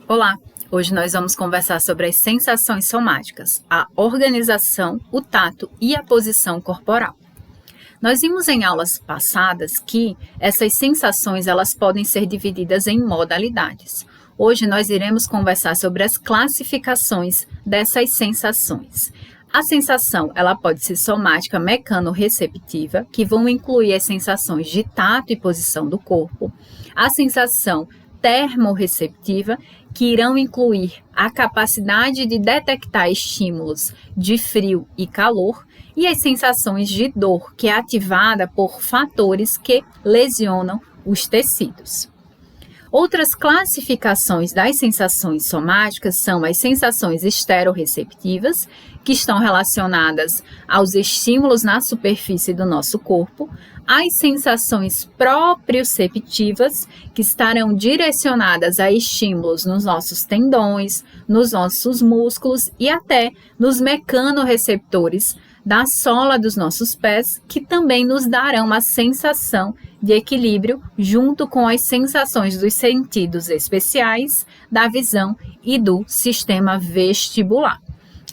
Olá! Hoje nós vamos conversar sobre as sensações somáticas, a organização, o tato e a posição corporal. Nós vimos em aulas passadas que essas sensações elas podem ser divididas em modalidades. Hoje nós iremos conversar sobre as classificações dessas sensações. A sensação ela pode ser somática mecano-receptiva, que vão incluir as sensações de tato e posição do corpo, a sensação termorreceptiva, que irão incluir a capacidade de detectar estímulos de frio e calor, e as sensações de dor, que é ativada por fatores que lesionam os tecidos. Outras classificações das sensações somáticas são as sensações esteroreceptivas, que estão relacionadas aos estímulos na superfície do nosso corpo, as sensações proprioceptivas, que estarão direcionadas a estímulos nos nossos tendões, nos nossos músculos e até nos mecanorreceptores da sola dos nossos pés, que também nos darão uma sensação de equilíbrio junto com as sensações dos sentidos especiais, da visão e do sistema vestibular.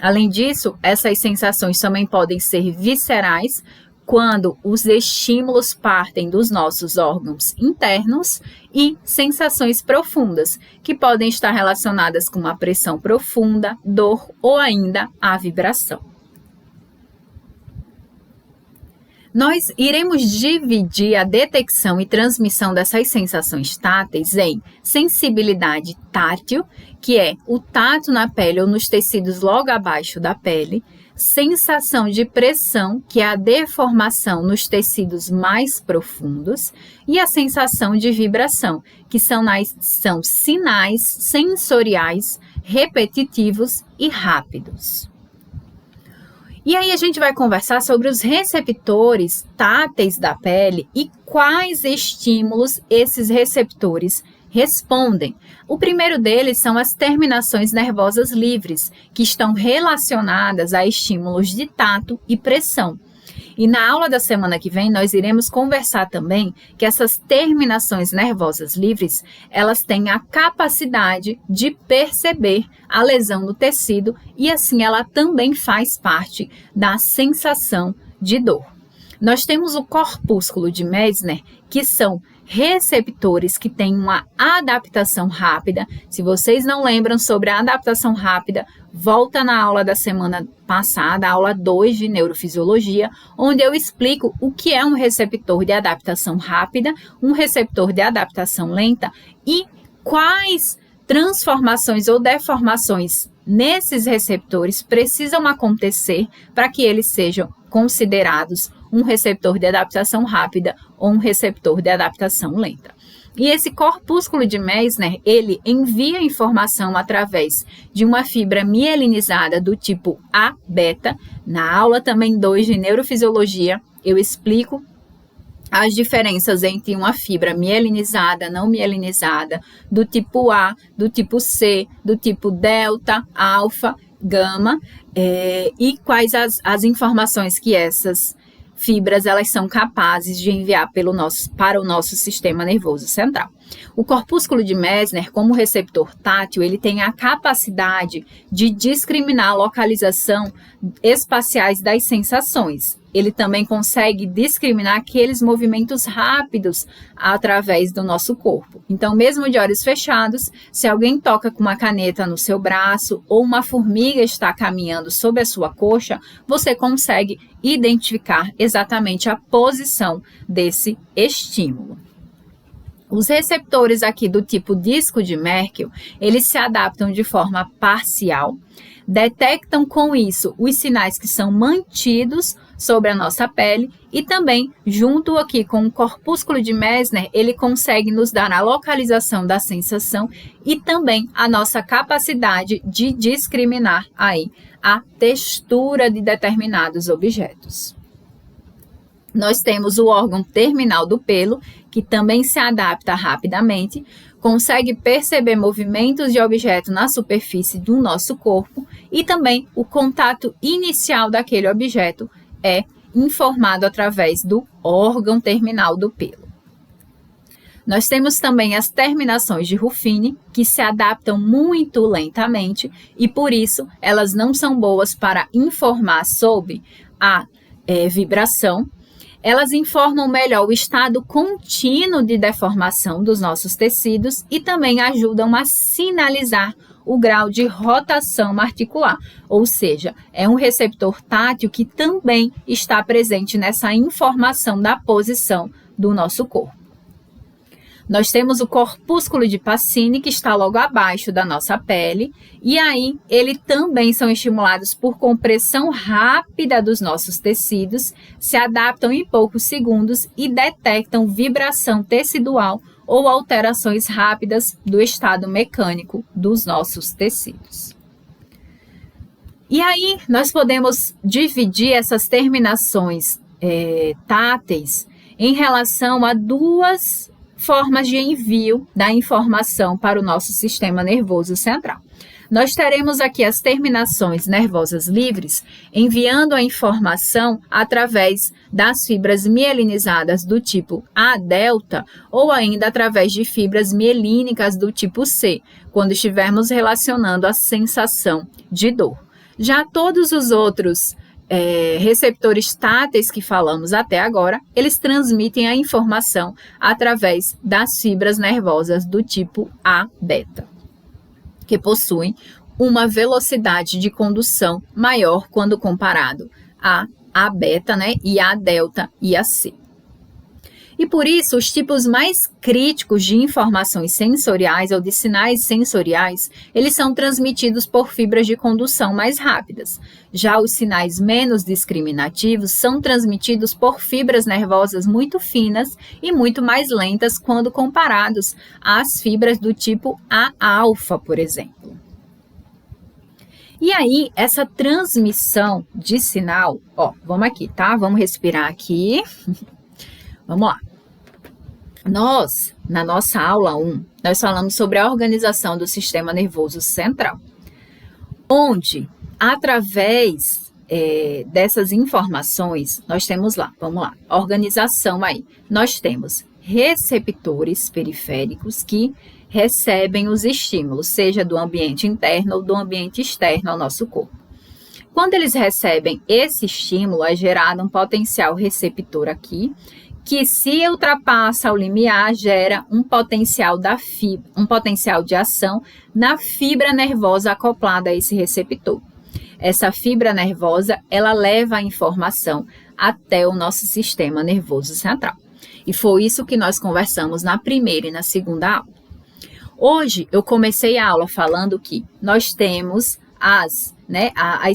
Além disso, essas sensações também podem ser viscerais, quando os estímulos partem dos nossos órgãos internos, e sensações profundas, que podem estar relacionadas com uma pressão profunda, dor ou ainda a vibração. Nós iremos dividir a detecção e transmissão dessas sensações táteis em sensibilidade tátil, que é o tato na pele ou nos tecidos logo abaixo da pele, sensação de pressão, que é a deformação nos tecidos mais profundos, e a sensação de vibração, que são sinais sensoriais repetitivos e rápidos. E aí a gente vai conversar sobre os receptores táteis da pele e quais estímulos esses receptores respondem. O primeiro deles são as terminações nervosas livres, que estão relacionadas a estímulos de tato e pressão. E na aula da semana que vem, nós iremos conversar também que essas terminações nervosas livres, elas têm a capacidade de perceber a lesão no tecido e assim ela também faz parte da sensação de dor. Nós temos o corpúsculo de Meissner, que são receptores que têm uma adaptação rápida. Se vocês não lembram sobre a adaptação rápida, volta na aula da semana passada, aula 2 de neurofisiologia, onde eu explico o que é um receptor de adaptação rápida, um receptor de adaptação lenta e quais transformações ou deformações nesses receptores precisam acontecer para que eles sejam considerados um receptor de adaptação rápida ou um receptor de adaptação lenta. E esse corpúsculo de Meissner, ele envia informação através de uma fibra mielinizada do tipo A-beta. Na aula também 2 de neurofisiologia, eu explico as diferenças entre uma fibra mielinizada, não mielinizada, do tipo A, do tipo C, do tipo delta, alfa, gama, e quais as informações que essas fibras elas são capazes de enviar para o nosso sistema nervoso central. O corpúsculo de Meissner, como receptor tátil, ele tem a capacidade de discriminar a localização espaciais das sensações. Ele também consegue discriminar aqueles movimentos rápidos através do nosso corpo. Então, mesmo de olhos fechados, se alguém toca com uma caneta no seu braço ou uma formiga está caminhando sobre a sua coxa, você consegue identificar exatamente a posição desse estímulo. Os receptores aqui do tipo disco de Merkel, eles se adaptam de forma parcial, detectam com isso os sinais que são mantidos sobre a nossa pele e também, junto aqui com o corpúsculo de Meissner, ele consegue nos dar a localização da sensação e também a nossa capacidade de discriminar aí a textura de determinados objetos. Nós temos o órgão terminal do pelo, que também se adapta rapidamente, consegue perceber movimentos de objeto na superfície do nosso corpo e também o contato inicial daquele objeto é informado através do órgão terminal do pelo. Nós temos também as terminações de Ruffini, que se adaptam muito lentamente e, por isso, elas não são boas para informar sobre a vibração. Elas informam melhor o estado contínuo de deformação dos nossos tecidos e também ajudam a sinalizar o grau de rotação articular, ou seja, é um receptor tátil que também está presente nessa informação da posição do nosso corpo. Nós temos o corpúsculo de Pacini, que está logo abaixo da nossa pele, e aí eles também são estimulados por compressão rápida dos nossos tecidos, se adaptam em poucos segundos e detectam vibração tecidual ou alterações rápidas do estado mecânico dos nossos tecidos. E aí nós podemos dividir essas terminações táteis em relação a duas formas de envio da informação para o nosso sistema nervoso central. Nós teremos aqui as terminações nervosas livres enviando a informação através das fibras mielinizadas do tipo A delta ou ainda através de fibras mielínicas do tipo C, quando estivermos relacionando a sensação de dor. Já todos os outros receptores táteis que falamos até agora, eles transmitem a informação através das fibras nervosas do tipo A beta, que possuem uma velocidade de condução maior quando comparado a A beta, e a delta e a C. E por isso, os tipos mais críticos de informações sensoriais ou de sinais sensoriais, eles são transmitidos por fibras de condução mais rápidas. Já os sinais menos discriminativos são transmitidos por fibras nervosas muito finas e muito mais lentas quando comparados às fibras do tipo A-alfa, por exemplo. E aí, essa transmissão de sinal, vamos aqui, tá? Vamos respirar aqui. Vamos lá. Na nossa aula 1, nós falamos sobre a organização do sistema nervoso central, onde, através dessas informações, nós temos lá, vamos lá, organização aí. Nós temos receptores periféricos que recebem os estímulos, seja do ambiente interno ou do ambiente externo ao nosso corpo. Quando eles recebem esse estímulo, é gerado um potencial receptor aqui, que se ultrapassa o limiar, gera um potencial de ação na fibra nervosa acoplada a esse receptor. Essa fibra nervosa, ela leva a informação até o nosso sistema nervoso central. E foi isso que nós conversamos na primeira e na segunda aula. Hoje, eu comecei a aula falando que nós temos as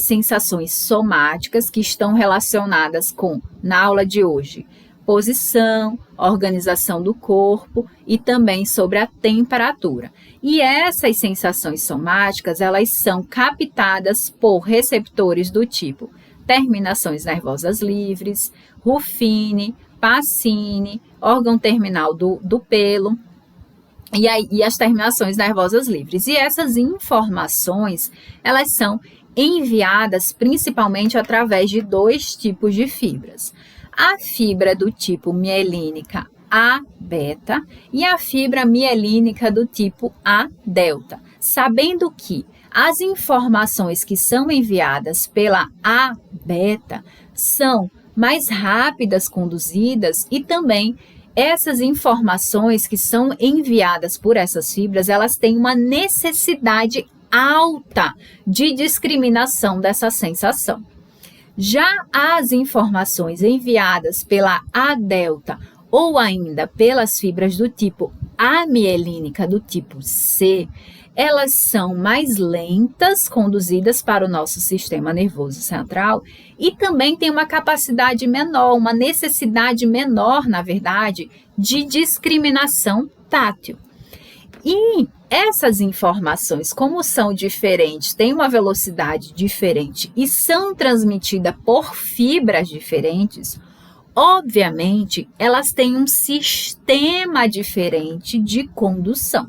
sensações somáticas que estão relacionadas com, na aula de hoje, posição, organização do corpo e também sobre a temperatura. E essas sensações somáticas, elas são captadas por receptores do tipo terminações nervosas livres, Ruffini, Pacini, órgão terminal do pelo e as terminações nervosas livres. E essas informações, elas são enviadas principalmente através de dois tipos de fibras. A fibra do tipo mielínica A beta e a fibra mielínica do tipo A delta, sabendo que as informações que são enviadas pela A beta são mais rápidas conduzidas e também essas informações que são enviadas por essas fibras, elas têm uma necessidade alta de discriminação dessa sensação. Já as informações enviadas pela A delta ou ainda pelas fibras do tipo amielínica do tipo C, elas são mais lentas, conduzidas para o nosso sistema nervoso central e também tem uma capacidade menor, uma necessidade menor, na verdade, de discriminação tátil. E essas informações, como são diferentes, têm uma velocidade diferente e são transmitidas por fibras diferentes, obviamente, elas têm um sistema diferente de condução.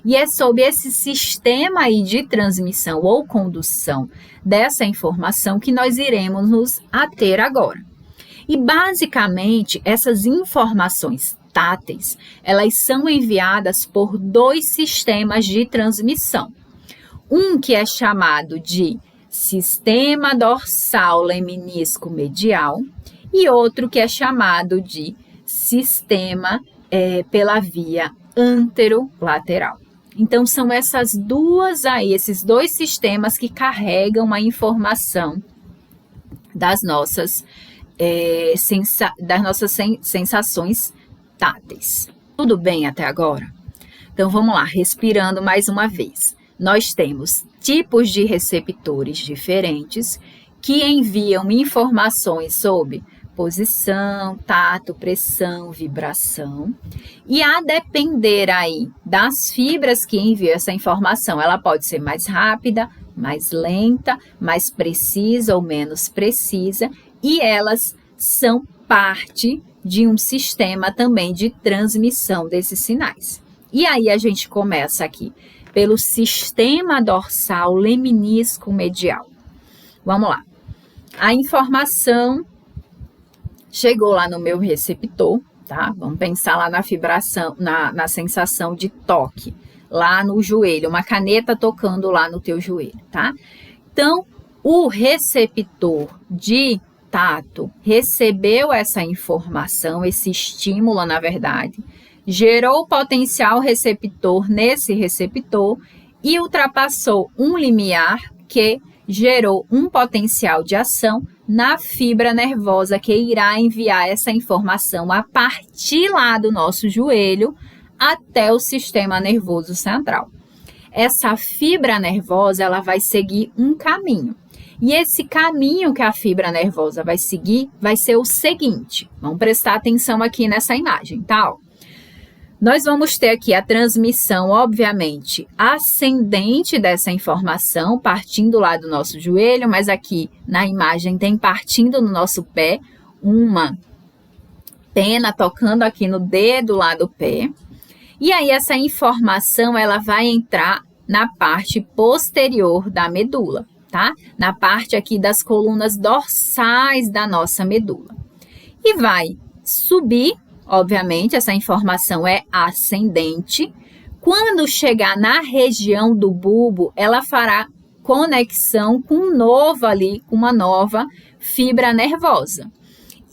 E é sobre esse sistema aí de transmissão ou condução dessa informação que nós iremos nos ater agora. E, basicamente, essas informações táteis, elas são enviadas por 2 sistemas de transmissão. Um que é chamado de sistema dorsal leminísco medial e outro que é chamado de sistema pela via anterolateral. Então, são essas duas aí, esses 2 sistemas que carregam a informação das nossas sensações táteis. Tudo bem até agora? Então, vamos lá, respirando mais uma vez. Nós temos tipos de receptores diferentes que enviam informações sobre posição, tato, pressão, vibração. E a depender aí das fibras que enviam essa informação, ela pode ser mais rápida, mais lenta, mais precisa ou menos precisa, e elas são parte de um sistema também de transmissão desses sinais. E aí a gente começa aqui pelo sistema dorsal leminísco medial. Vamos lá. A informação chegou lá no meu receptor, tá? Vamos pensar lá na vibração, na sensação de toque, lá no joelho, uma caneta tocando lá no teu joelho, tá? Então, o receptor de tato recebeu essa informação, esse estímulo, na verdade, gerou potencial receptor nesse receptor e ultrapassou um limiar que gerou um potencial de ação na fibra nervosa que irá enviar essa informação a partir lá do nosso joelho até o sistema nervoso central. Essa fibra nervosa, ela vai seguir um caminho. E esse caminho que a fibra nervosa vai seguir vai ser o seguinte. Vamos prestar atenção aqui nessa imagem, tá? Nós vamos ter aqui a transmissão, obviamente, ascendente dessa informação, partindo lá do nosso joelho, mas aqui na imagem tem partindo no nosso pé, uma pena tocando aqui no dedo lá do pé. E aí essa informação, ela vai entrar na parte posterior da medula, tá? Na parte aqui das colunas dorsais da nossa medula. E vai subir. Obviamente, essa informação é ascendente. Quando chegar na região do bulbo, ela fará conexão com uma nova fibra nervosa.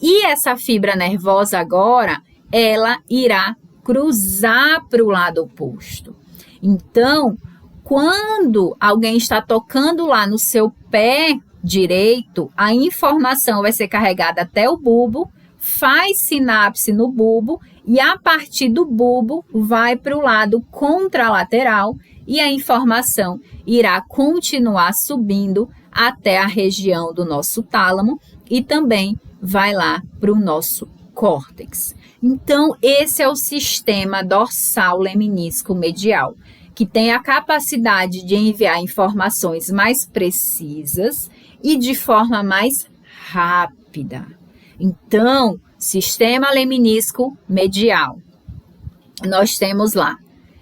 E essa fibra nervosa agora, ela irá cruzar para o lado oposto. Então, quando alguém está tocando lá no seu pé direito, a informação vai ser carregada até o bulbo, faz sinapse no bulbo e a partir do bulbo vai para o lado contralateral e a informação irá continuar subindo até a região do nosso tálamo e também vai lá para o nosso córtex. Então, esse é o sistema dorsal leminísco medial, que tem a capacidade de enviar informações mais precisas e de forma mais rápida. Então, sistema leminísco medial. Nós temos lá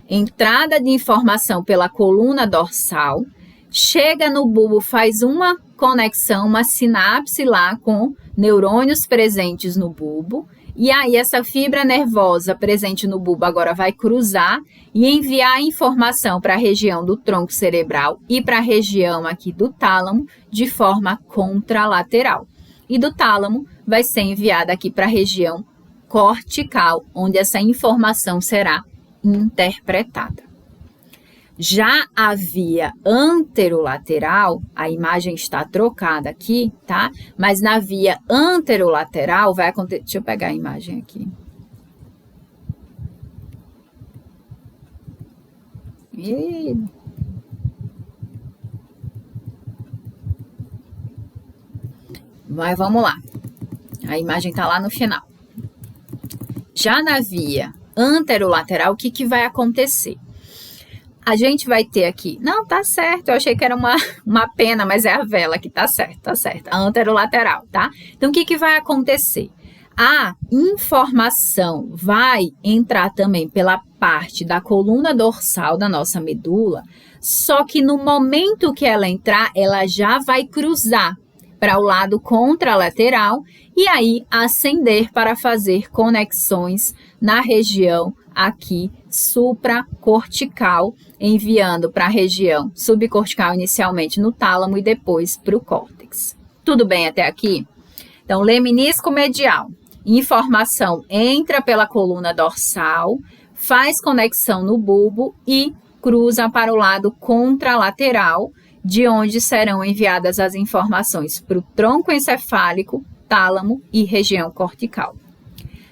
entrada de informação pela coluna dorsal, chega no bulbo, faz uma conexão, uma sinapse lá com neurônios presentes no bulbo, e aí essa fibra nervosa presente no bulbo agora vai cruzar e enviar a informação para a região do tronco cerebral e para a região aqui do tálamo de forma contralateral. E do tálamo vai ser enviada aqui para a região cortical, onde essa informação será interpretada. Já a via anterolateral, a imagem está trocada aqui, tá? Mas na via anterolateral vai acontecer... Deixa eu pegar a imagem aqui. Mas vamos lá. A imagem está lá no final. Já na via anterolateral, o que vai acontecer? A gente vai ter aqui... Não, tá certo. Eu achei que era uma pena, mas é a vela que tá certo, tá certo. A anterolateral, tá? Então, o que vai acontecer? A informação vai entrar também pela parte da coluna dorsal da nossa medula, só que no momento que ela entrar, ela já vai cruzar para o lado contralateral e aí ascender para fazer conexões na região aqui supracortical, enviando para a região subcortical inicialmente no tálamo e depois para o córtex. Tudo bem até aqui? Então, leminisco medial, informação entra pela coluna dorsal, faz conexão no bulbo e cruza para o lado contralateral, de onde serão enviadas as informações para o tronco encefálico, tálamo e região cortical.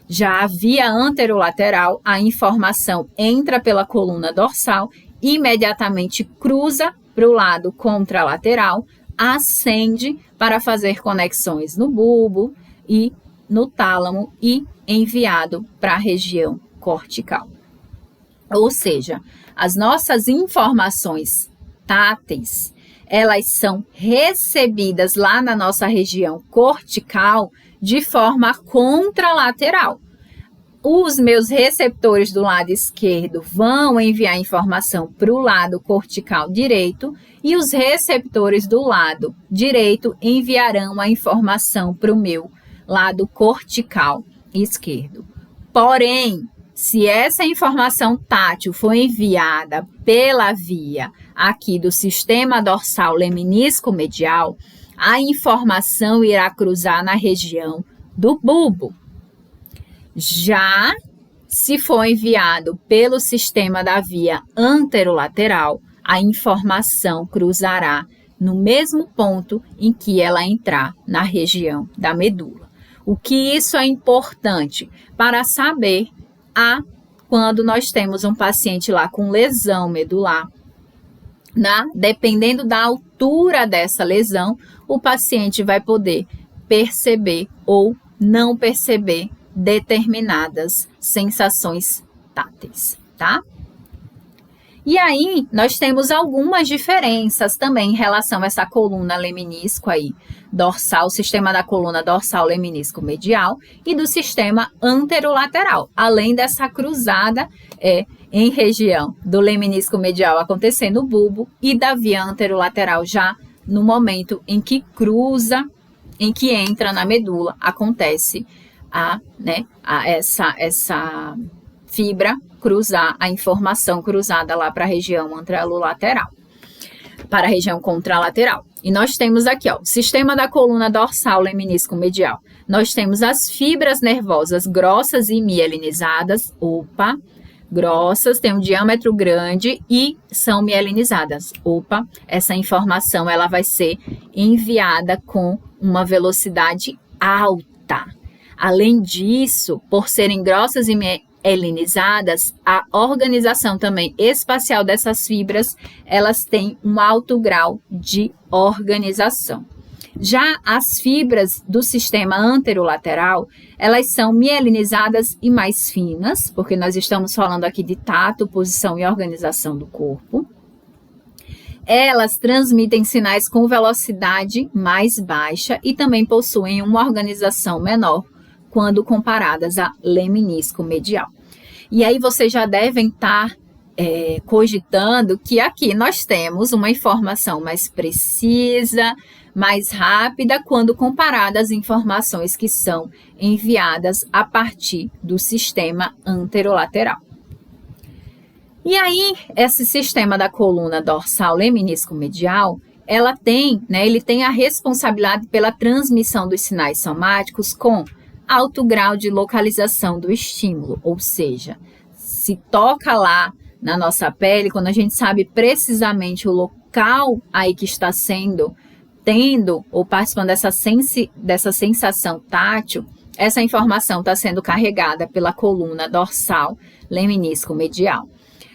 Já a via anterolateral, a informação entra pela coluna dorsal, imediatamente cruza para o lado contralateral, ascende para fazer conexões no bulbo e no tálamo e enviado para a região cortical. Ou seja, as nossas informações táteis, elas são recebidas lá na nossa região cortical de forma contralateral. Os meus receptores do lado esquerdo vão enviar informação para o lado cortical direito e os receptores do lado direito enviarão a informação para o meu lado cortical esquerdo. Porém, se essa informação tátil for enviada pela via aqui do sistema dorsal leminisco medial, a informação irá cruzar na região do bulbo. Já se for enviado pelo sistema da via anterolateral, a informação cruzará no mesmo ponto em que ela entrar na região da medula. O que isso é importante para saber quando nós temos um paciente lá com lesão medular, dependendo da altura dessa lesão, o paciente vai poder perceber ou não perceber determinadas sensações táteis, tá? E aí, nós temos algumas diferenças também em relação a essa coluna leminisco aí, dorsal, sistema da coluna dorsal leminisco medial e do sistema anterolateral, além dessa cruzada em região do leminisco medial acontecendo no bulbo e da via anterolateral já no momento em que cruza, em que entra na medula, acontece essa fibra cruzar, a informação cruzada lá para a região anterolateral, para a região contralateral. E nós temos aqui, ó, o sistema da coluna dorsal leminisco medial. Nós temos as fibras nervosas grossas e mielinizadas, grossas, tem um diâmetro grande e são mielinizadas. Essa informação ela vai ser enviada com uma velocidade alta. Além disso, por serem grossas e mielinizadas, a organização também espacial dessas fibras, elas têm um alto grau de organização. Já as fibras do sistema anterolateral, elas são mielinizadas e mais finas, porque nós estamos falando aqui de tato, posição e organização do corpo. Elas transmitem sinais com velocidade mais baixa e também possuem uma organização menor quando comparadas a leminisco medial. E aí vocês já devem estar cogitando que aqui nós temos uma informação mais precisa, mais rápida, quando comparada às informações que são enviadas a partir do sistema anterolateral. E aí, esse sistema da coluna dorsal leminisco medial, ele tem a responsabilidade pela transmissão dos sinais somáticos com alto grau de localização do estímulo, ou seja, se toca lá na nossa pele, quando a gente sabe precisamente o local aí que está tendo ou participando dessa sensação tátil, essa informação está sendo carregada pela coluna dorsal leminisco medial.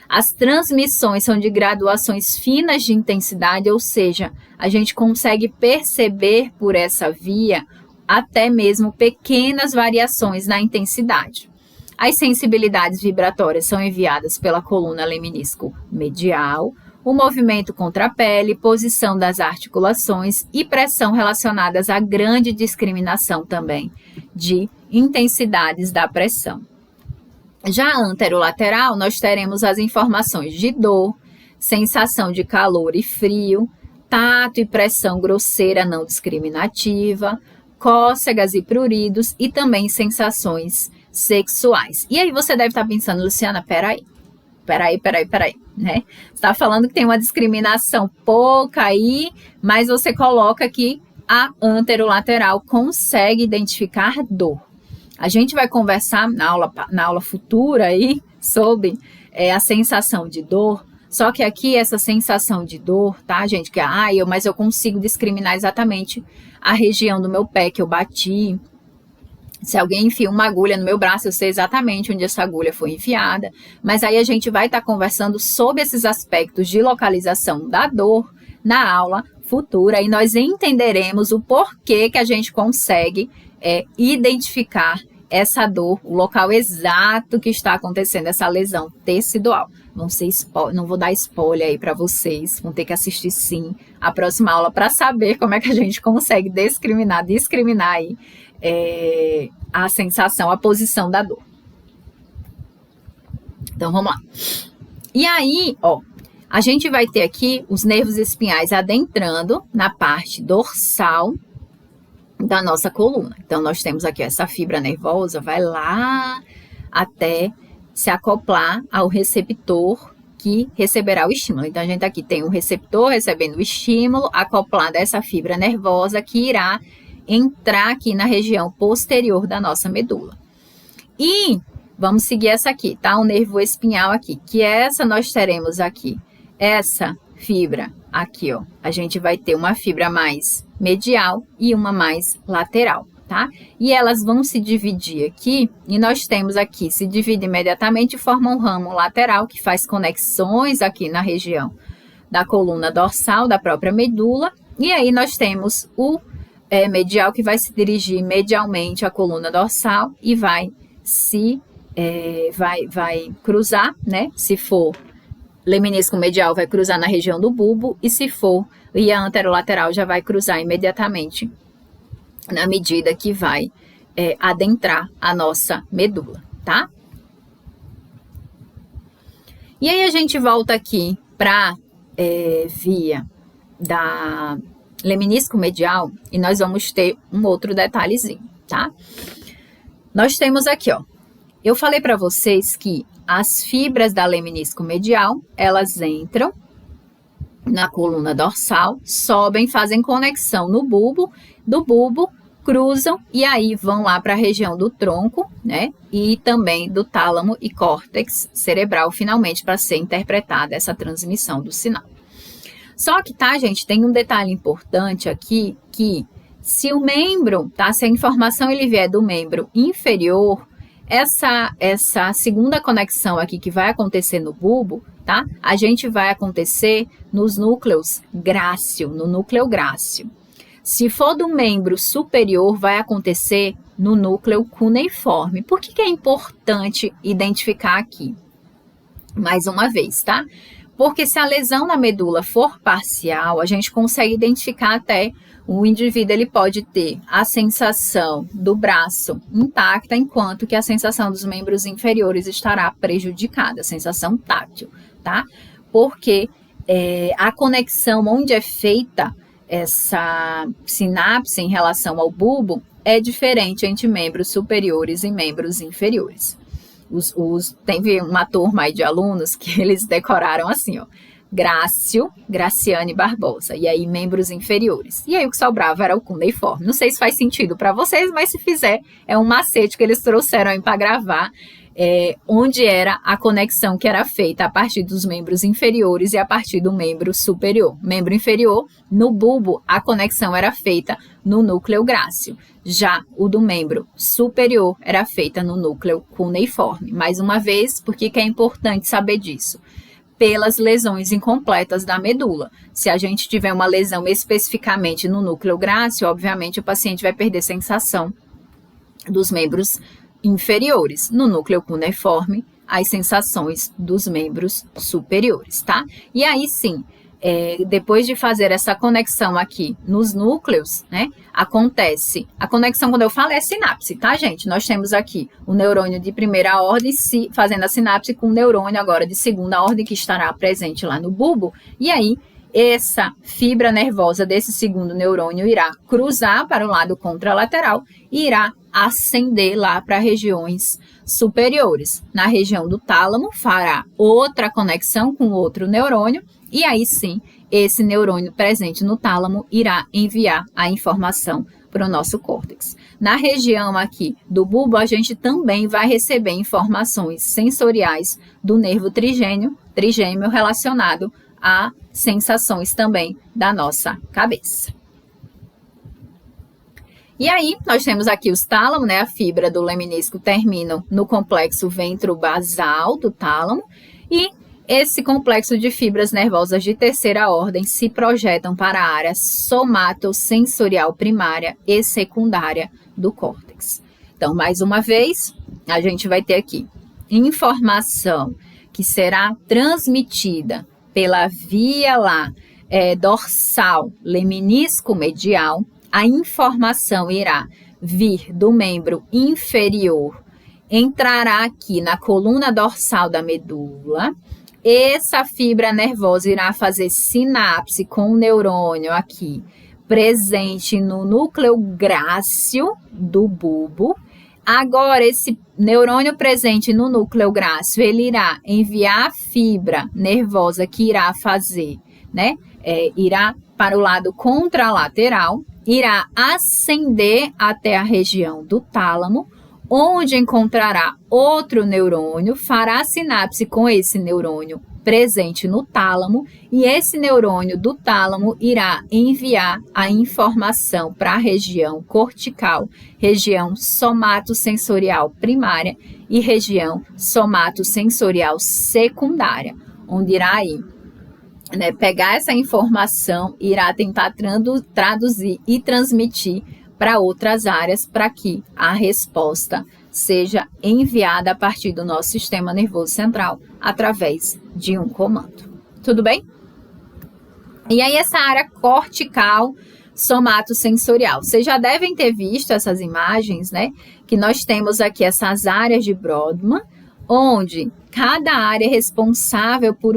As transmissões são de graduações finas de intensidade, ou seja, a gente consegue perceber por essa via até mesmo pequenas variações na intensidade. As sensibilidades vibratórias são enviadas pela coluna leminisco medial, o movimento contra a pele, posição das articulações e pressão relacionadas à grande discriminação também de intensidades da pressão. Já anterolateral, nós teremos as informações de dor, sensação de calor e frio, tato e pressão grosseira não discriminativa, cócegas e pruridos e também sensações sexuais. E aí você deve estar pensando, Luciana, peraí, né? Você está falando que tem uma discriminação pouca aí, mas você coloca que a anterolateral consegue identificar dor. A gente vai conversar na aula futura aí sobre a sensação de dor, só que aqui essa sensação de dor, tá, gente? Mas eu consigo discriminar exatamente a região do meu pé que eu bati. Se alguém enfia uma agulha no meu braço, eu sei exatamente onde essa agulha foi enfiada. Mas aí a gente vai estar conversando sobre esses aspectos de localização da dor na aula futura e nós entenderemos o porquê que a gente consegue identificar essa dor, o local exato que está acontecendo essa lesão tecidual. Não vou dar spoiler aí para vocês, vão ter que assistir sim a próxima aula para saber como é que a gente consegue discriminar aí a sensação, a posição da dor. Então, vamos lá. E aí, a gente vai ter aqui os nervos espinhais adentrando na parte dorsal da nossa coluna. Então, nós temos aqui essa fibra nervosa, vai lá até se acoplar ao receptor que receberá o estímulo. Então, a gente aqui tem um receptor recebendo o estímulo, acoplado a essa fibra nervosa que irá entrar aqui na região posterior da nossa medula. E vamos seguir essa aqui, tá? O nervo espinhal aqui, que nós teremos aqui, essa fibra aqui, a gente vai ter uma fibra mais medial e uma mais lateral, tá? E elas vão se dividir aqui, e nós temos aqui, se divide imediatamente e forma um ramo lateral que faz conexões aqui na região da coluna dorsal da própria medula, e aí nós temos o medial que vai se dirigir medialmente à coluna dorsal e vai cruzar, né? Se for lemnisco medial, vai cruzar na região do bulbo, e a anterolateral já vai cruzar imediatamente na medida que vai adentrar a nossa medula, tá? E aí a gente volta aqui para via da lemnisco medial e nós vamos ter um outro detalhezinho, tá? Nós temos aqui, eu falei para vocês que as fibras da lemnisco medial, elas entram na coluna dorsal, sobem, fazem conexão no bulbo, do bulbo cruzam e aí vão lá para a região do tronco, né? E também do tálamo e córtex cerebral, finalmente, para ser interpretada essa transmissão do sinal. Só que, tá, gente, tem um detalhe importante aqui, que se o membro, tá, se a informação ele vier do membro inferior, essa segunda conexão aqui que vai acontecer no bulbo, tá, a gente vai acontecer nos núcleos grácil, no núcleo grácil. Se for do membro superior, vai acontecer no núcleo cuneiforme. Por que é importante identificar aqui? Mais uma vez, tá? Porque se a lesão na medula for parcial, a gente consegue identificar até o indivíduo, ele pode ter a sensação do braço intacta, enquanto que a sensação dos membros inferiores estará prejudicada, a sensação tátil, tá? Porque a conexão onde é feita essa sinapse em relação ao bulbo é diferente entre membros superiores e membros inferiores. Teve uma turma aí de alunos que eles decoraram assim, Grácio, Graciane Barbosa, e aí membros inferiores. E aí o que sobrava era o cuneiforme. Não sei se faz sentido para vocês, mas se fizer, é um macete que eles trouxeram aí para gravar, onde era a conexão que era feita a partir dos membros inferiores e a partir do membro superior. Membro inferior, no bulbo, a conexão era feita no núcleo grácil. Já o do membro superior era feita no núcleo cuneiforme. Mais uma vez, por que é importante saber disso? Pelas lesões incompletas da medula. Se a gente tiver uma lesão especificamente no núcleo grácil, obviamente o paciente vai perder sensação dos membros inferiores. No núcleo cuneiforme, as sensações dos membros superiores, tá? E aí sim, depois de fazer essa conexão aqui nos núcleos, né, acontece, a conexão quando eu falo é sinapse, tá, gente? Nós temos aqui o neurônio de primeira ordem fazendo a sinapse com o neurônio agora de segunda ordem que estará presente lá no bulbo, e aí essa fibra nervosa desse segundo neurônio irá cruzar para o lado contralateral e irá ascender lá para regiões superiores. Na região do tálamo, fará outra conexão com outro neurônio e aí sim, esse neurônio presente no tálamo irá enviar a informação para o nosso córtex. Na região aqui do bulbo, a gente também vai receber informações sensoriais do nervo trigêmeo relacionado a sensações também da nossa cabeça. E aí, nós temos aqui os tálamos, né? A fibra do leminisco terminam no complexo ventrobasal do tálamo e esse complexo de fibras nervosas de terceira ordem se projetam para a área somatosensorial primária e secundária do córtex. Então, mais uma vez, a gente vai ter aqui informação que será transmitida pela via lá dorsal leminisco medial. A informação irá vir do membro inferior, entrará aqui na coluna dorsal da medula. Essa fibra nervosa irá fazer sinapse com o neurônio aqui, presente no núcleo grácil do bulbo. Agora, esse neurônio presente no núcleo grácil, ele irá enviar a fibra nervosa que irá fazer, né? Irá para o lado contralateral, irá ascender até a região do tálamo, onde encontrará outro neurônio, fará sinapse com esse neurônio presente no tálamo, e esse neurônio do tálamo irá enviar a informação para a região cortical, região somatosensorial primária e região somatosensorial secundária, onde irá aí, né, pegar essa informação, irá tentar traduzir e transmitir para outras áreas, para que a resposta seja enviada a partir do nosso sistema nervoso central, através de um comando. Tudo bem? E aí essa área cortical somatosensorial, vocês já devem ter visto essas imagens, né? Que nós temos aqui essas áreas de Brodmann, onde cada área é responsável por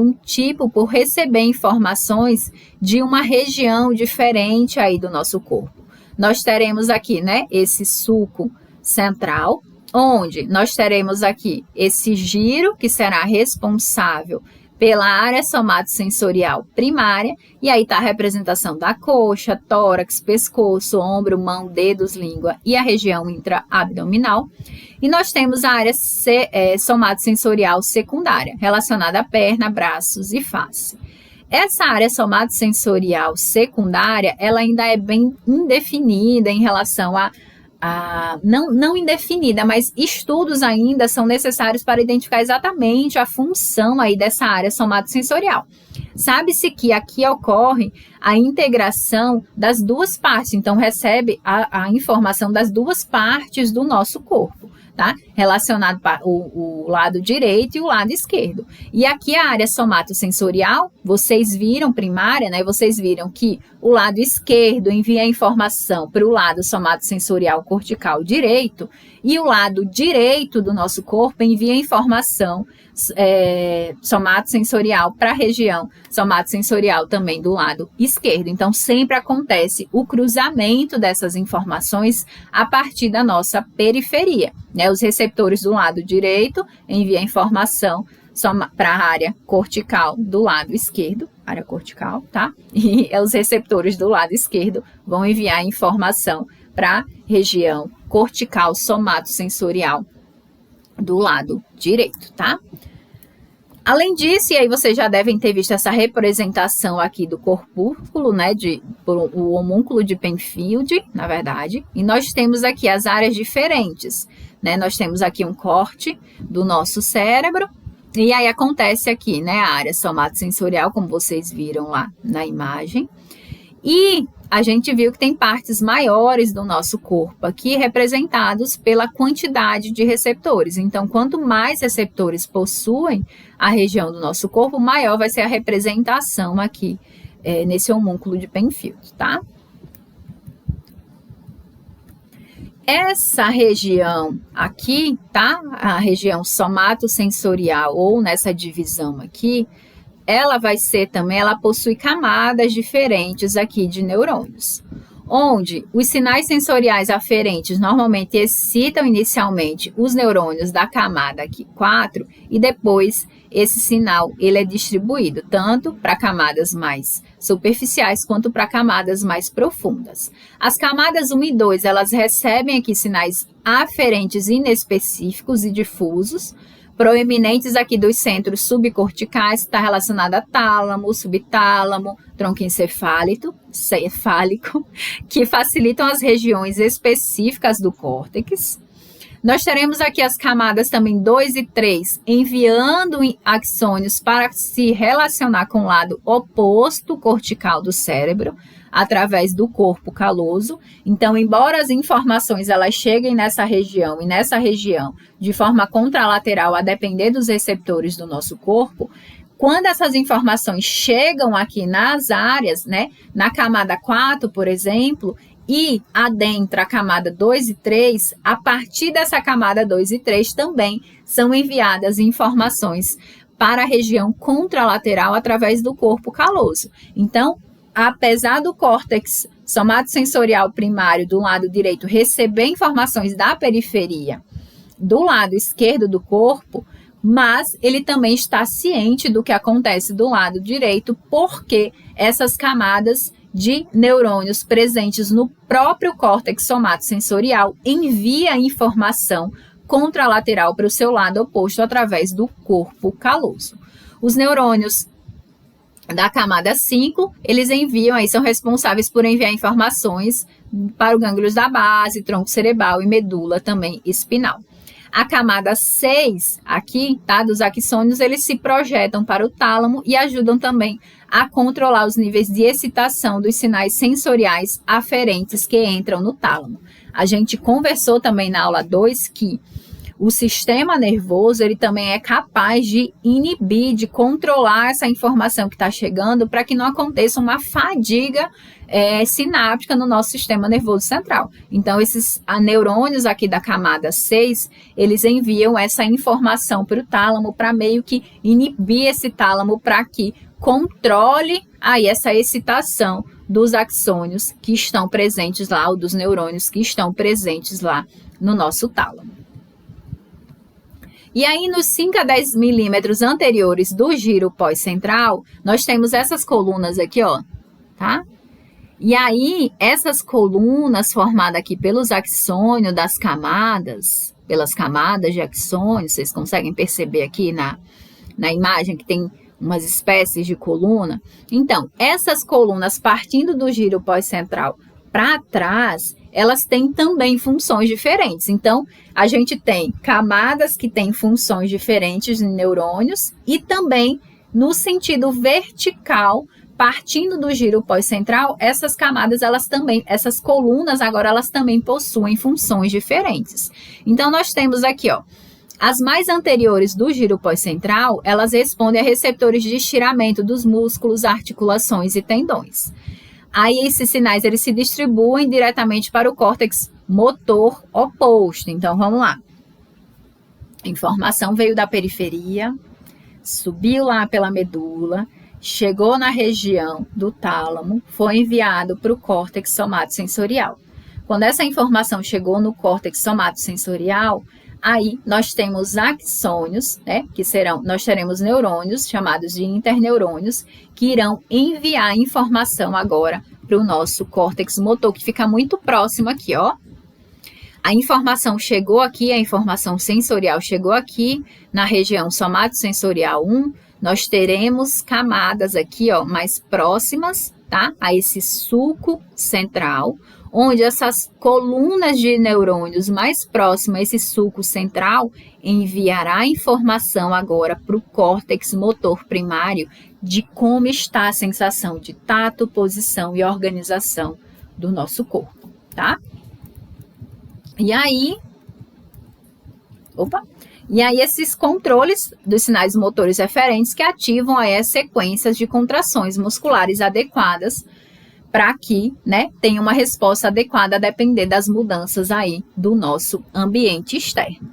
receber informações de uma região diferente aí do nosso corpo. Nós teremos aqui, né, esse sulco central, onde nós teremos aqui esse giro que será responsável pela área somatosensorial primária, e aí está a representação da coxa, tórax, pescoço, ombro, mão, dedos, língua e a região intraabdominal. E nós temos a área somatosensorial secundária, relacionada à perna, braços e face. Essa área somatosensorial secundária, ela ainda é bem indefinida em relação não indefinida, mas estudos ainda são necessários para identificar exatamente a função aí dessa área somatosensorial. Sabe-se que aqui ocorre a integração das duas partes, então recebe a informação das duas partes do nosso corpo, tá? Relacionado para o lado direito e o lado esquerdo. E aqui a área somatosensorial, vocês viram primária, né? Vocês viram que o lado esquerdo envia a informação para o lado somatosensorial cortical direito e o lado direito do nosso corpo envia a informação somatosensorial para a região somatosensorial também do lado esquerdo. Então, sempre acontece o cruzamento dessas informações a partir da nossa periferia, né? Os receptores do lado direito enviam a informação para a área cortical do lado esquerdo, área cortical, tá? E os receptores do lado esquerdo vão enviar a informação para a região cortical somatosensorial do lado direito, tá? Além disso, e aí vocês já devem ter visto essa representação aqui do corpúsculo, né, o homúnculo de Penfield, na verdade, e nós temos aqui as áreas diferentes, né, nós temos aqui um corte do nosso cérebro, e aí acontece aqui, né, a área somatosensorial, como vocês viram lá na imagem, e a gente viu que tem partes maiores do nosso corpo aqui representados pela quantidade de receptores. Então, quanto mais receptores possuem a região do nosso corpo, maior vai ser a representação aqui nesse homúnculo de Penfield, tá? Essa região aqui, tá? A região somatosensorial, ou nessa divisão aqui, ela vai ser também, ela possui camadas diferentes aqui de neurônios, onde os sinais sensoriais aferentes normalmente excitam inicialmente os neurônios da camada aqui 4 e depois esse sinal ele é distribuído tanto para camadas mais superficiais quanto para camadas mais profundas. As camadas 1 e 2, elas recebem aqui sinais aferentes inespecíficos e difusos, proeminentes aqui dos centros subcorticais, que está relacionado a tálamo, subtálamo, tronco encefálico, que facilitam as regiões específicas do córtex. Nós teremos aqui as camadas também 2 e 3, enviando axônios para se relacionar com o lado oposto cortical do cérebro, através do corpo caloso. Então, embora as informações elas cheguem nessa região e nessa região de forma contralateral, a depender dos receptores do nosso corpo, quando essas informações chegam aqui nas áreas, né, na camada 4, por exemplo, e adentra a camada 2 e 3, a partir dessa camada 2 e 3 também são enviadas informações para a região contralateral através do corpo caloso. Então, apesar do córtex somatosensorial primário do lado direito receber informações da periferia do lado esquerdo do corpo, mas ele também está ciente do que acontece do lado direito, porque essas camadas de neurônios presentes no próprio córtex somatosensorial envia informação contralateral para o seu lado oposto através do corpo caloso. Os neurônios da camada 5, eles enviam, aí são responsáveis por enviar informações para os gânglios da base, tronco cerebral e medula também espinal. A camada 6, aqui, tá, dos axônios, eles se projetam para o tálamo e ajudam também a controlar os níveis de excitação dos sinais sensoriais aferentes que entram no tálamo. A gente conversou também na aula 2 que o sistema nervoso, ele também é capaz de inibir, de controlar essa informação que está chegando para que não aconteça uma fadiga sináptica no nosso sistema nervoso central. Então, esses neurônios aqui da camada 6, eles enviam essa informação para o tálamo para meio que inibir esse tálamo para que controle aí essa excitação dos axônios que estão presentes lá, ou dos neurônios que estão presentes lá no nosso tálamo. E aí, nos 5 a 10 milímetros anteriores do giro pós-central, nós temos essas colunas aqui, ó, tá? E aí, essas colunas formadas aqui pelos axônios das camadas, pelas camadas de axônios, vocês conseguem perceber aqui na imagem que tem umas espécies de coluna. Então, essas colunas partindo do giro pós-central para trás, elas têm também funções diferentes. Então, a gente tem camadas que têm funções diferentes em neurônios e também no sentido vertical, partindo do giro pós-central, essas camadas, elas também, essas colunas agora, elas também possuem funções diferentes. Então, nós temos aqui, ó, as mais anteriores do giro pós-central, elas respondem a receptores de estiramento dos músculos, articulações e tendões. Aí, esses sinais, eles se distribuem diretamente para o córtex motor oposto. Então, vamos lá. A informação veio da periferia, subiu lá pela medula, chegou na região do tálamo, foi enviado para o córtex somatosensorial. Quando essa informação chegou no córtex somatosensorial, aí nós temos axônios, né, nós teremos neurônios chamados de interneurônios, que irão enviar informação agora para o nosso córtex motor, que fica muito próximo aqui, ó. A informação chegou aqui, a informação sensorial chegou aqui, na região somatosensorial 1, nós teremos camadas aqui, ó, mais próximas, tá, a esse sulco central, onde essas colunas de neurônios mais próximas a esse sulco central enviará informação agora para o córtex motor primário de como está a sensação de tato, posição e organização do nosso corpo, tá? E aí esses controles dos sinais motores referentes que ativam aí as sequências de contrações musculares adequadas para que, né, tenha uma resposta adequada a depender das mudanças aí do nosso ambiente externo.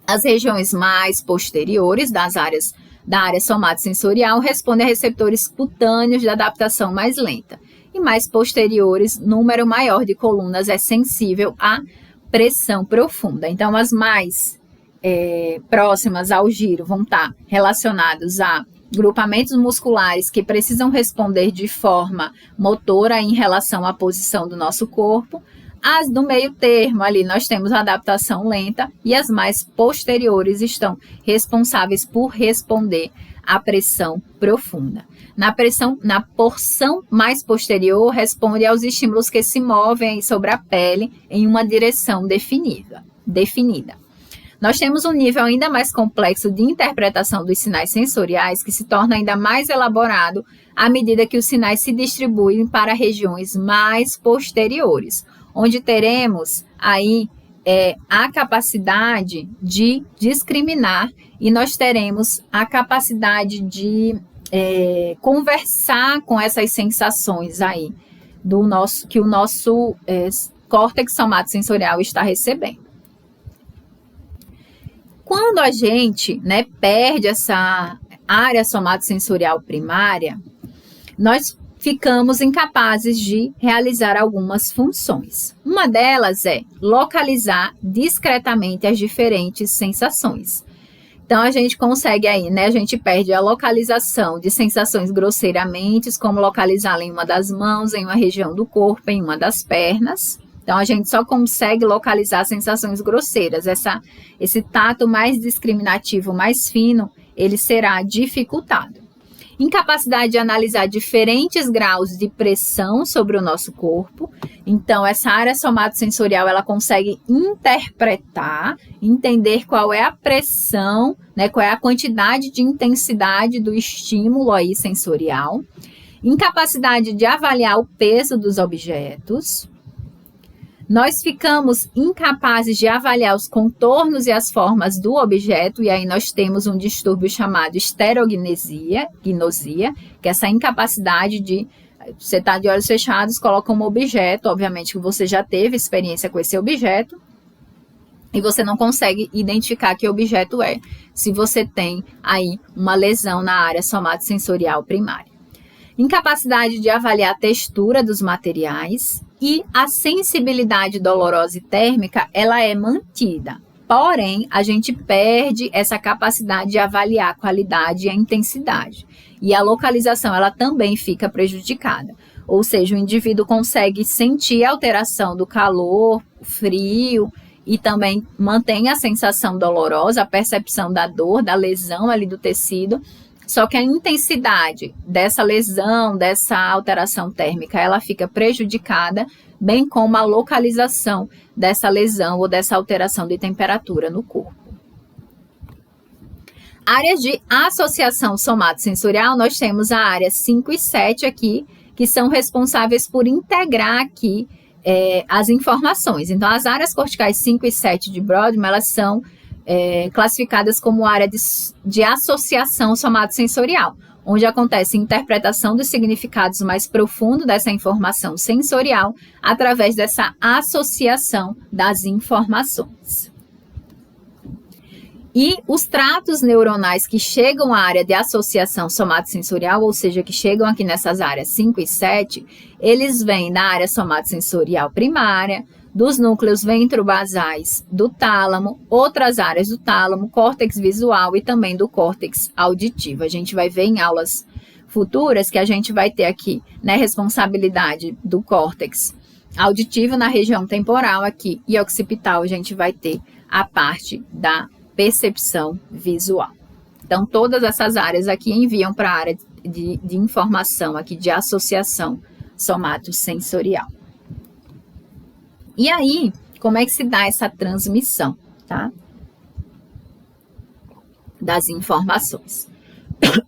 As regiões mais posteriores das áreas da área somatosensorial responde a receptores cutâneos de adaptação mais lenta. E mais posteriores, número maior de colunas é sensível à pressão profunda. Então, as mais próximas ao giro vão estar relacionados a grupamentos musculares que precisam responder de forma motora em relação à posição do nosso corpo. As do meio termo, ali nós temos a adaptação lenta e as mais posteriores estão responsáveis por responder à pressão profunda. Na porção mais posterior, responde aos estímulos que se movem sobre a pele em uma direção definida. Nós temos um nível ainda mais complexo de interpretação dos sinais sensoriais que se torna ainda mais elaborado à medida que os sinais se distribuem para regiões mais posteriores, onde teremos aí a capacidade de discriminar e nós teremos a capacidade de conversar com essas sensações aí que o nosso córtex somatosensorial está recebendo. Quando a gente perde essa área somatosensorial primária, nós ficamos incapazes de realizar algumas funções. Uma delas é localizar discretamente as diferentes sensações. Então, a gente consegue aí, a gente perde a localização de sensações grosseiramente, como localizá-la em uma das mãos, em uma região do corpo, em uma das pernas. Então, a gente só consegue localizar sensações grosseiras. Esse tato mais discriminativo, mais fino, ele será dificultado. Incapacidade de analisar diferentes graus de pressão sobre o nosso corpo. Então, essa área somatosensorial, ela consegue interpretar, entender qual é a pressão, qual é a quantidade de intensidade do estímulo aí sensorial. Incapacidade de avaliar o peso dos objetos. Nós ficamos incapazes de avaliar os contornos e as formas do objeto, e aí nós temos um distúrbio chamado estereognosia, que é essa incapacidade de, você está de olhos fechados, coloca um objeto, obviamente que você já teve experiência com esse objeto, e você não consegue identificar que objeto é, se você tem aí uma lesão na área somatosensorial primária. Incapacidade de avaliar a textura dos materiais e a sensibilidade dolorosa e térmica, ela é mantida. Porém, a gente perde essa capacidade de avaliar a qualidade e a intensidade. E a localização, ela também fica prejudicada. Ou seja, o indivíduo consegue sentir a alteração do calor, frio, e também mantém a sensação dolorosa, a percepção da dor, da lesão ali do tecido. Só que a intensidade dessa lesão, dessa alteração térmica, ela fica prejudicada, bem como a localização dessa lesão ou dessa alteração de temperatura no corpo. Áreas de associação somatosensorial, nós temos a área 5 e 7 aqui, que são responsáveis por integrar aqui as informações. Então, as áreas corticais 5 e 7 de Brodmann, elas são classificadas como área de associação somatosensorial, onde acontece a interpretação dos significados mais profundos dessa informação sensorial através dessa associação das informações. E os tratos neuronais que chegam à área de associação somatosensorial, ou seja, que chegam aqui nessas áreas 5 e 7, eles vêm da área somatosensorial primária, dos núcleos ventrobasais do tálamo, outras áreas do tálamo, córtex visual e também do córtex auditivo. A gente vai ver em aulas futuras que a gente vai ter aqui, responsabilidade do córtex auditivo na região temporal aqui e occipital a gente vai ter a parte da percepção visual. Então, todas essas áreas aqui enviam para a área de informação aqui de associação somatosensorial. E aí, como é que se dá essa transmissão, tá? Das informações.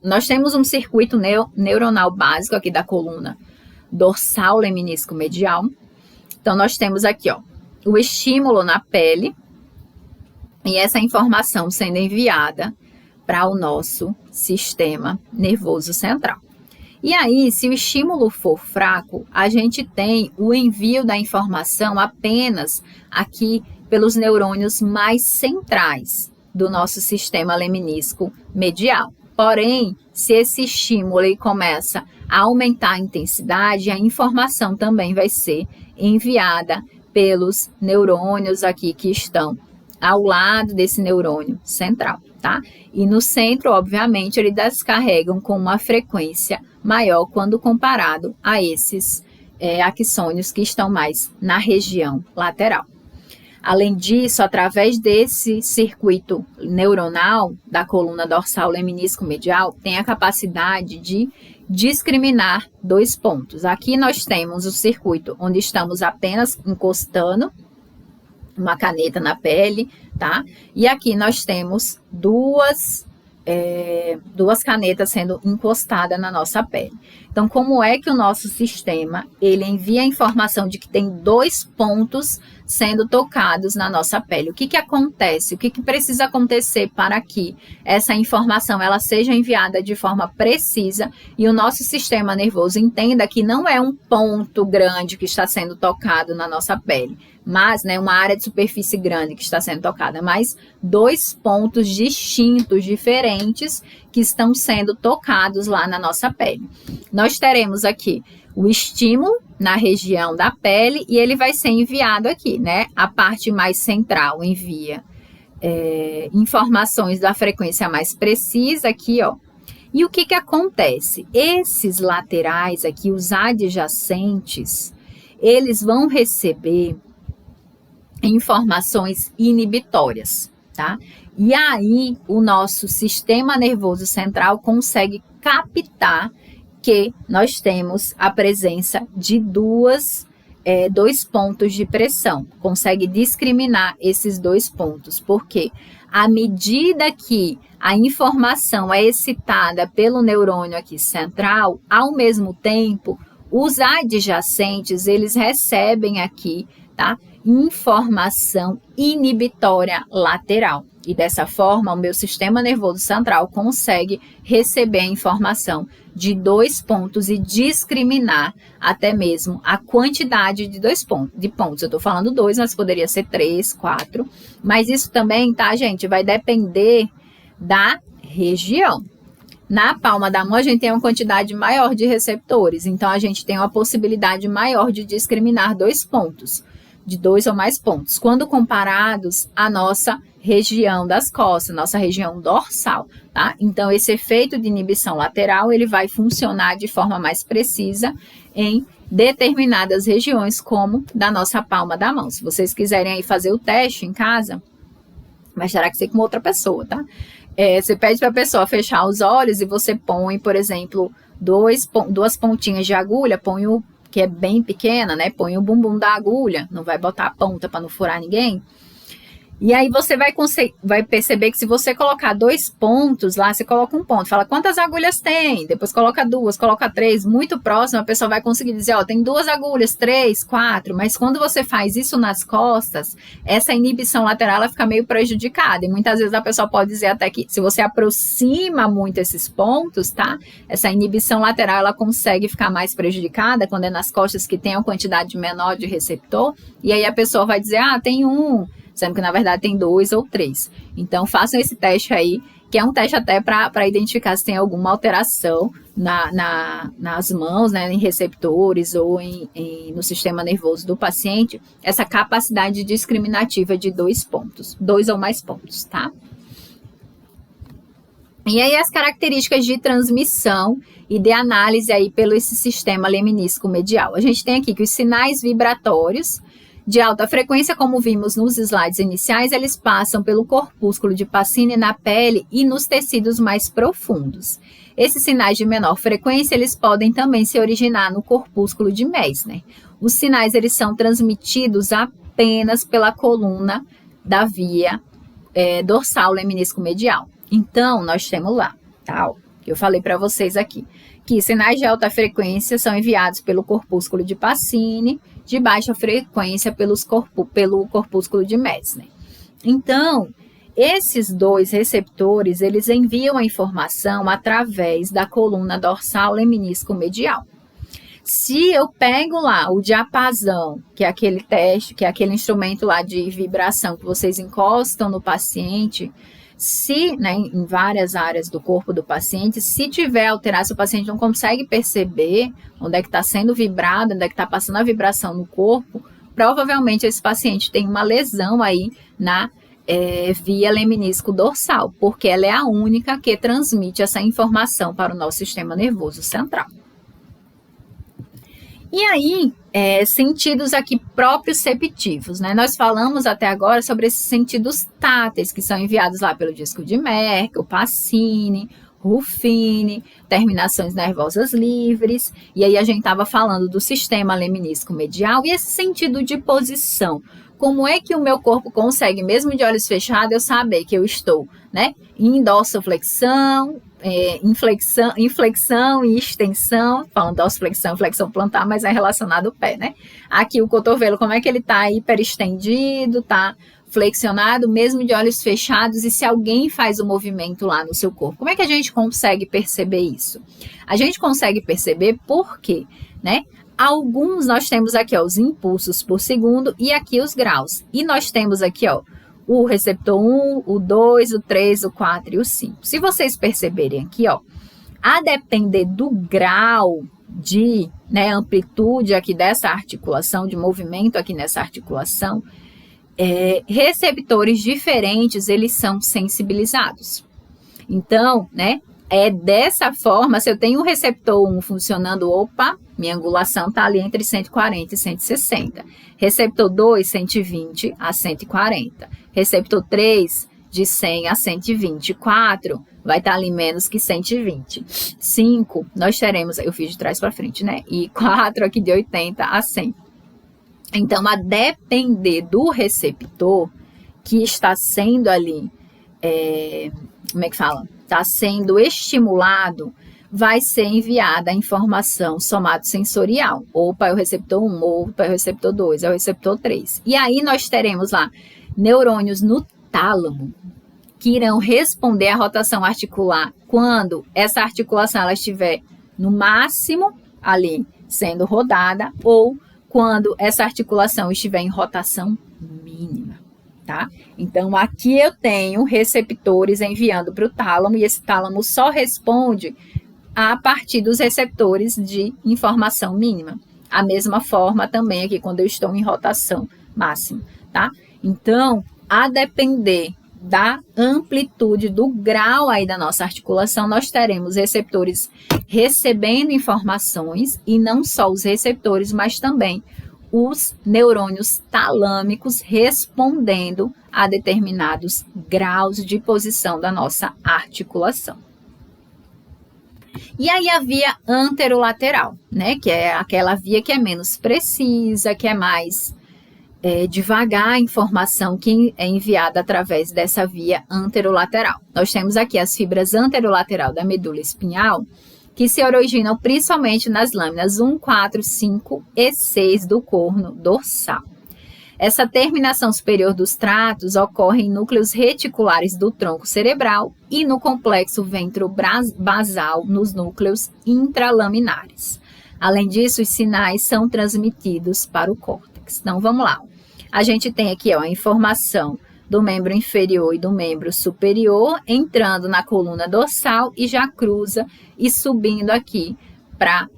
Nós temos um circuito neuronal básico aqui da coluna dorsal leminisco medial. Então, nós temos aqui, o estímulo na pele e essa informação sendo enviada para o nosso sistema nervoso central. E aí, se o estímulo for fraco, a gente tem o envio da informação apenas aqui pelos neurônios mais centrais do nosso sistema leminisco medial. Porém, se esse estímulo ele começa a aumentar a intensidade, a informação também vai ser enviada pelos neurônios aqui que estão ao lado desse neurônio central, tá? E no centro, obviamente, eles descarregam com uma frequência maior quando comparado a esses axônios que estão mais na região lateral. Além disso, através desse circuito neuronal da coluna dorsal leminisco medial, tem a capacidade de discriminar dois pontos. Aqui nós temos o circuito onde estamos apenas encostando uma caneta na pele, tá? E aqui nós temos duas canetas sendo encostadas na nossa pele. Então, como é que o nosso sistema, ele envia a informação de que tem dois pontos sendo tocados na nossa pele? O que que acontece? O que que precisa acontecer para que essa informação ela seja enviada de forma precisa e o nosso sistema nervoso entenda que não é um ponto grande que está sendo tocado na nossa pele, mas, uma área de superfície grande que está sendo tocada, mas dois pontos distintos, diferentes, que estão sendo tocados lá na nossa pele. Nós teremos aqui o estímulo na região da pele e ele vai ser enviado aqui, A parte mais central envia informações da frequência mais precisa aqui, ó. E o que que acontece? Esses laterais aqui, os adjacentes, eles vão receber informações inibitórias, tá? E aí, o nosso sistema nervoso central consegue captar que nós temos a presença de dois pontos de pressão. Consegue discriminar esses dois pontos, porque à medida que a informação é excitada pelo neurônio aqui central, ao mesmo tempo, os adjacentes, eles recebem aqui, tá? Informação inibitória lateral. E dessa forma, o meu sistema nervoso central consegue receber a informação de dois pontos e discriminar até mesmo a quantidade de pontos. Eu estou falando 2, mas poderia ser 3, 4. Mas isso também, tá, gente? Vai depender da região. Na palma da mão, a gente tem uma quantidade maior de receptores. Então, a gente tem uma possibilidade maior de discriminar dois pontos, de 2 ou mais pontos, quando comparados à nossa região das costas, nossa região dorsal, tá? Então, esse efeito de inibição lateral, ele vai funcionar de forma mais precisa em determinadas regiões, como da nossa palma da mão. Se vocês quiserem aí fazer o teste em casa, mas terá que ser com outra pessoa, tá? Você pede para a pessoa fechar os olhos e você põe, por exemplo, duas pontinhas de agulha, põe o que é bem pequena, põe o bumbum da agulha, não vai botar a ponta para não furar ninguém. E aí você vai perceber que se você colocar 2 pontos lá, você coloca um ponto, fala quantas agulhas tem, depois coloca 2, coloca 3, muito próximo, a pessoa vai conseguir dizer, tem 2 agulhas, 3, 4, mas quando você faz isso nas costas, essa inibição lateral ela fica meio prejudicada, e muitas vezes a pessoa pode dizer até que se você aproxima muito esses pontos, tá? Essa inibição lateral ela consegue ficar mais prejudicada quando é nas costas que tem uma quantidade menor de receptor, e aí a pessoa vai dizer, tem um, sendo que na verdade tem 2 ou 3. Então façam esse teste aí, que é um teste até para identificar se tem alguma alteração nas mãos, em receptores ou no sistema nervoso do paciente, essa capacidade discriminativa de 2 pontos, 2 ou mais pontos, tá? E aí as características de transmissão e de análise aí pelo esse sistema leminísco medial. A gente tem aqui que os sinais vibratórios de alta frequência, como vimos nos slides iniciais, eles passam pelo corpúsculo de Pacini na pele e nos tecidos mais profundos. Esses sinais de menor frequência, eles podem também se originar no corpúsculo de Meissner. Os sinais, eles são transmitidos apenas pela coluna da via dorsal leminisco medial. Então, nós temos lá, tá? Eu falei para vocês aqui, que sinais de alta frequência são enviados pelo corpúsculo de Pacini, de baixa frequência pelo corpúsculo de Meissner. Então, esses dois receptores, eles enviam a informação através da coluna dorsal leminisco medial. Se eu pego lá o diapasão, que é aquele teste, que é aquele instrumento lá de vibração que vocês encostam no paciente, Se, né, em várias áreas do corpo do paciente, se tiver alterado, se o paciente não consegue perceber onde é que está sendo vibrado, onde é que está passando a vibração no corpo, provavelmente esse paciente tem uma lesão aí na via lemnisco dorsal, porque ela é a única que transmite essa informação para o nosso sistema nervoso central. E aí, sentidos aqui proprioceptivos, né? Nós falamos até agora sobre esses sentidos táteis que são enviados lá pelo disco de Merkel, Pacini, Ruffini, terminações nervosas livres, e aí a gente estava falando do sistema lemnístico medial e esse sentido de posição. Como é que o meu corpo consegue, mesmo de olhos fechados, eu saber que eu estou, né, em dorsoflexão, inflexão e extensão, falando dorsiflexão, flexão plantar, mas é relacionado ao pé, né? Aqui o cotovelo, como é que ele está hiperestendido, tá flexionado, mesmo de olhos fechados, e se alguém faz o movimento lá no seu corpo, como é que a gente consegue perceber isso? A gente consegue perceber porque, né? Alguns nós temos aqui, ó, os impulsos por segundo e aqui os graus. E nós temos aqui, ó, o receptor 1, o 2, o 3, o 4 e o 5. Se vocês perceberem aqui, ó, a depender do grau de, né, amplitude aqui dessa articulação, de movimento aqui nessa articulação, receptores diferentes, eles são sensibilizados. Então, né, dessa forma, se eu tenho um receptor 1 funcionando, opa, minha angulação está ali entre 140 e 160. Receptor 2, 120 a 140. Receptor 3, de 100 a 120. 4, vai estar ali menos que 120. 5, nós teremos, eu fiz de trás para frente, né? E 4 aqui de 80 a 100. Então, a depender do receptor que está sendo ali, como é que fala? Está sendo estimulado, vai ser enviada a informação somatosensorial, ou para o receptor 1, ou para o receptor 2, ou o receptor 3. E aí nós teremos lá neurônios no tálamo, que irão responder à rotação articular quando essa articulação ela estiver no máximo ali sendo rodada, ou quando essa articulação estiver em rotação mínima. Tá? Então, aqui eu tenho receptores enviando para o tálamo, e esse tálamo só responde a partir dos receptores de informação mínima. A mesma forma também aqui quando eu estou em rotação máxima, tá? Então, a depender da amplitude, do grau aí da nossa articulação, nós teremos receptores recebendo informações, e não só os receptores, mas também os neurônios talâmicos respondendo a determinados graus de posição da nossa articulação. E aí a via anterolateral, né, que é aquela via que é menos precisa, que é mais devagar a informação que é enviada através dessa via anterolateral. Nós temos aqui as fibras anterolateral da medula espinhal, que se originam principalmente nas lâminas 1, 4, 5 e 6 do corno dorsal. Essa terminação superior dos tratos ocorre em núcleos reticulares do tronco cerebral e no complexo ventro-basal nos núcleos intralaminares. Além disso, os sinais são transmitidos para o córtex. Então, vamos lá. A gente tem aqui, ó, a informação do membro inferior e do membro superior, entrando na coluna dorsal e já cruza e subindo aqui para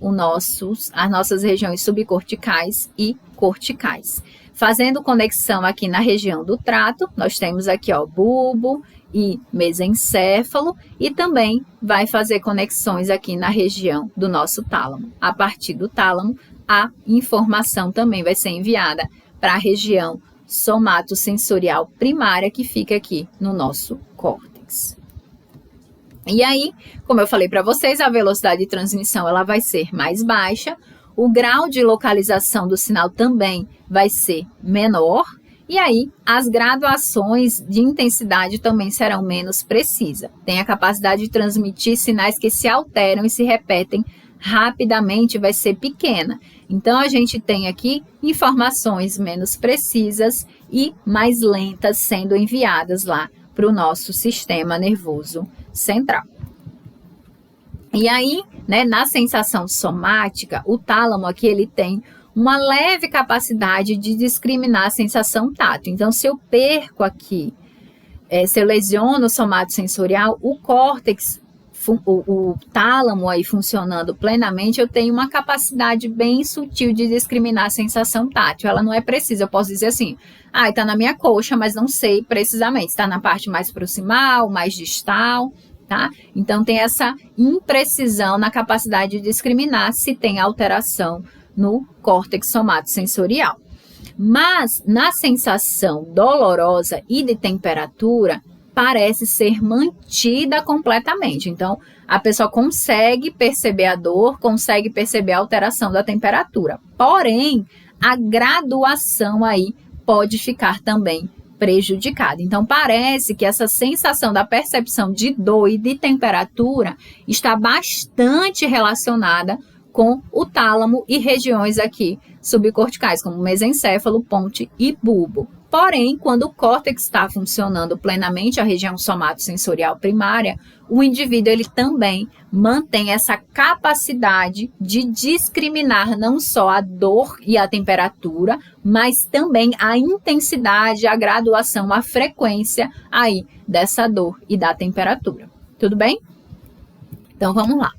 as nossas regiões subcorticais e corticais. Fazendo conexão aqui na região do trato, nós temos aqui, ó, bulbo e mesencéfalo, e também vai fazer conexões aqui na região do nosso tálamo. A partir do tálamo, a informação também vai ser enviada para a região somatosensorial primária, que fica aqui no nosso córtex. E aí, como eu falei para vocês, a velocidade de transmissão ela vai ser mais baixa, o grau de localização do sinal também vai ser menor, e aí as graduações de intensidade também serão menos precisas. Tem a capacidade de transmitir sinais que se alteram e se repetem rapidamente, vai ser pequena. Então, a gente tem aqui informações menos precisas e mais lentas sendo enviadas lá para o nosso sistema nervoso central. E aí, né, na sensação somática, o tálamo aqui ele tem uma leve capacidade de discriminar a sensação tátil. Então, se eu perco aqui se eu lesiono o somatosensorial, o córtex, o tálamo aí funcionando plenamente, eu tenho uma capacidade bem sutil de discriminar a sensação tátil. Ela não é precisa, eu posso dizer assim, está na minha coxa, mas não sei precisamente, está na parte mais proximal, mais distal, tá? Então tem essa imprecisão na capacidade de discriminar se tem alteração no córtex somatosensorial. Mas na sensação dolorosa e de temperatura, parece ser mantida completamente. Então, a pessoa consegue perceber a dor, consegue perceber a alteração da temperatura. Porém, a graduação aí pode ficar também prejudicada. Então, parece que essa sensação da percepção de dor e de temperatura está bastante relacionada com o tálamo e regiões aqui subcorticais, como mesencéfalo, ponte e bulbo. Porém, quando o córtex está funcionando plenamente, a região somatosensorial primária, o indivíduo ele também mantém essa capacidade de discriminar não só a dor e a temperatura, mas também a intensidade, a graduação, a frequência aí dessa dor e da temperatura. Tudo bem? Então, vamos lá.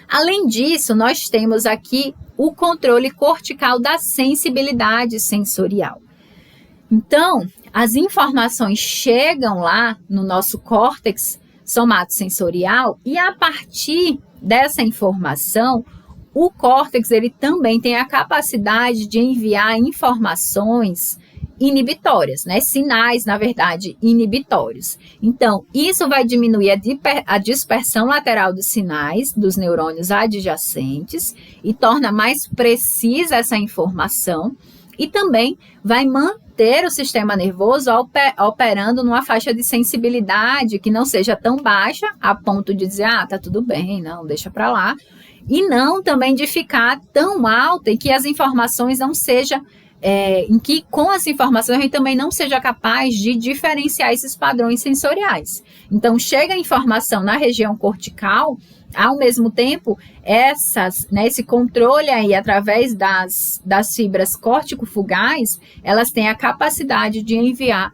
Além disso, nós temos aqui o controle cortical da sensibilidade sensorial. Então, as informações chegam lá no nosso córtex somatosensorial e a partir dessa informação, o córtex ele também tem a capacidade de enviar informações inibitórias, né? Sinais, na verdade, inibitórios. Então, isso vai diminuir a dispersão lateral dos sinais dos neurônios adjacentes e torna mais precisa essa informação e também vai manter o sistema nervoso operando numa faixa de sensibilidade que não seja tão baixa a ponto de dizer, tá tudo bem, não, deixa para lá, e não também de ficar tão alta e que as informações não sejam em que com as informações a gente também não seja capaz de diferenciar esses padrões sensoriais. Então, chega a informação na região cortical, ao mesmo tempo, esse controle aí através das fibras córtico-fugais, elas têm a capacidade de enviar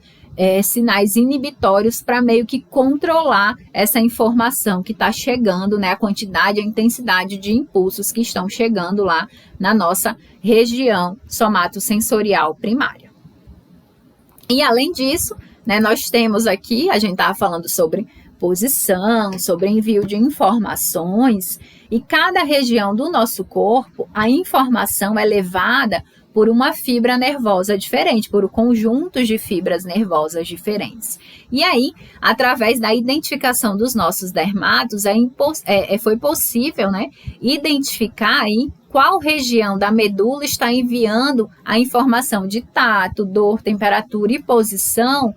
sinais inibitórios para meio que controlar essa informação que está chegando, né, a quantidade, a intensidade de impulsos que estão chegando lá na nossa região somatosensorial primária. E além disso, né, nós temos aqui, a gente estava falando sobre posição, sobre envio de informações, e cada região do nosso corpo, a informação é levada por uma fibra nervosa diferente, por conjuntos de fibras nervosas diferentes. E aí, através da identificação dos nossos dermatos, foi possível, né, identificar aí qual região da medula está enviando a informação de tato, dor, temperatura e posição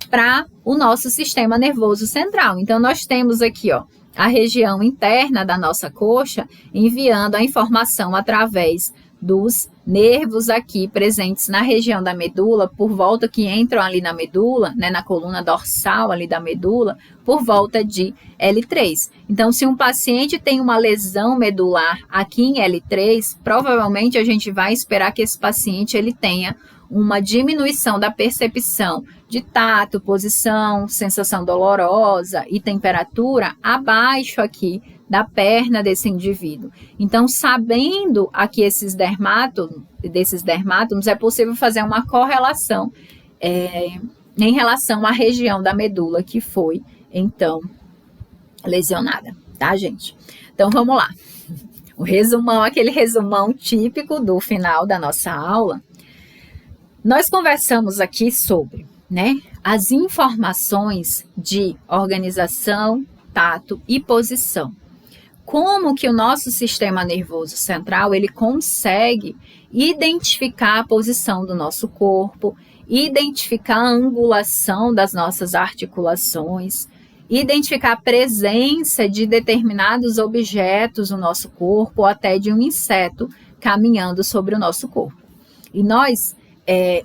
para o nosso sistema nervoso central. Então, nós temos aqui, a região interna da nossa coxa enviando a informação através dos nervos aqui presentes na região da medula, por volta que entram ali na medula, né, na coluna dorsal ali da medula, por volta de L3. Então, se um paciente tem uma lesão medular aqui em L3, provavelmente a gente vai esperar que esse paciente ele tenha uma diminuição da percepção de tato, posição, sensação dolorosa e temperatura abaixo aqui da perna desse indivíduo. Então, sabendo aqui desses dermátomos, é possível fazer uma correlação em relação à região da medula que foi, então, lesionada, tá, gente? Então, vamos lá. O resumão, aquele resumão típico do final da nossa aula. Nós conversamos aqui sobre, né, as informações de organização, tato e posição. Como que o nosso sistema nervoso central, ele consegue identificar a posição do nosso corpo, identificar a angulação das nossas articulações, identificar a presença de determinados objetos no nosso corpo, ou até de um inseto caminhando sobre o nosso corpo. E nós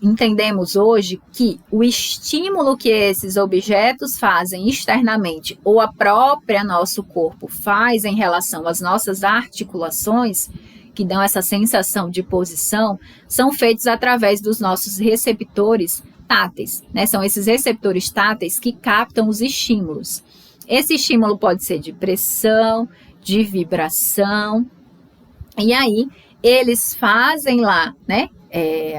entendemos hoje que o estímulo que esses objetos fazem externamente ou a própria nosso corpo faz em relação às nossas articulações, que dão essa sensação de posição, são feitos através dos nossos receptores táteis, né? São esses receptores táteis que captam os estímulos. Esse estímulo pode ser de pressão, de vibração, e aí eles fazem lá, né,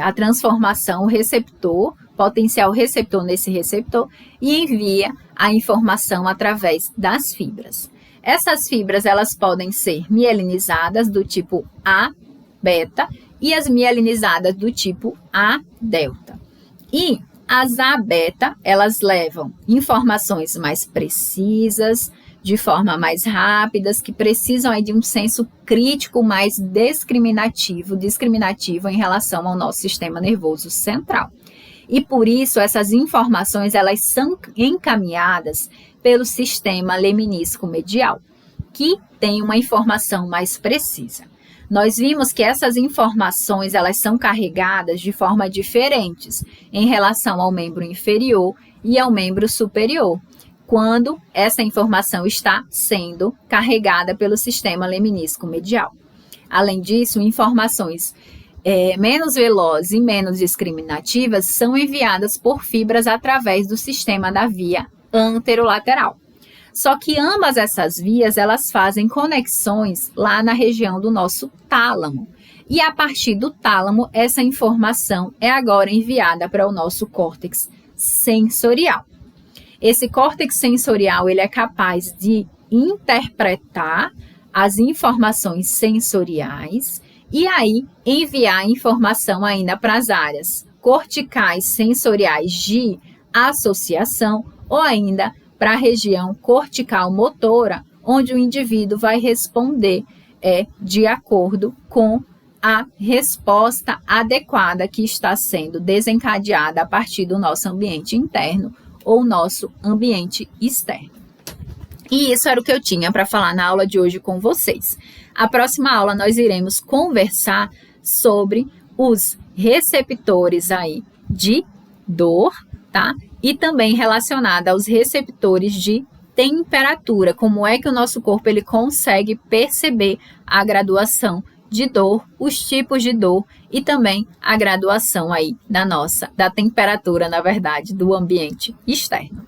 a transformação, o receptor, potencial receptor nesse receptor, e envia a informação através das fibras. Essas fibras, elas podem ser mielinizadas do tipo A, beta, e as mielinizadas do tipo A, delta. E as A, beta, elas levam informações mais precisas, de forma mais rápidas, que precisam aí de um senso crítico mais discriminativo em relação ao nosso sistema nervoso central. E por isso essas informações elas são encaminhadas pelo sistema leminísco medial, que tem uma informação mais precisa. Nós vimos que essas informações elas são carregadas de forma diferentes em relação ao membro inferior e ao membro superior, quando essa informação está sendo carregada pelo sistema leminísco medial. Além disso, informações menos velozes e menos discriminativas são enviadas por fibras através do sistema da via anterolateral. Só que ambas essas vias, elas fazem conexões lá na região do nosso tálamo. E a partir do tálamo, essa informação é agora enviada para o nosso córtex sensorial. Esse córtex sensorial, ele é capaz de interpretar as informações sensoriais e aí enviar a informação ainda para as áreas corticais sensoriais de associação ou ainda para a região cortical motora, onde o indivíduo vai responder de acordo com a resposta adequada que está sendo desencadeada a partir do nosso ambiente interno ou nosso ambiente externo. E isso era o que eu tinha para falar na aula de hoje com vocês. A próxima aula nós iremos conversar sobre os receptores aí de dor, tá? E também relacionada aos receptores de temperatura, como é que o nosso corpo ele consegue perceber a graduação de dor, os tipos de dor e também a graduação aí da temperatura, na verdade, do ambiente externo.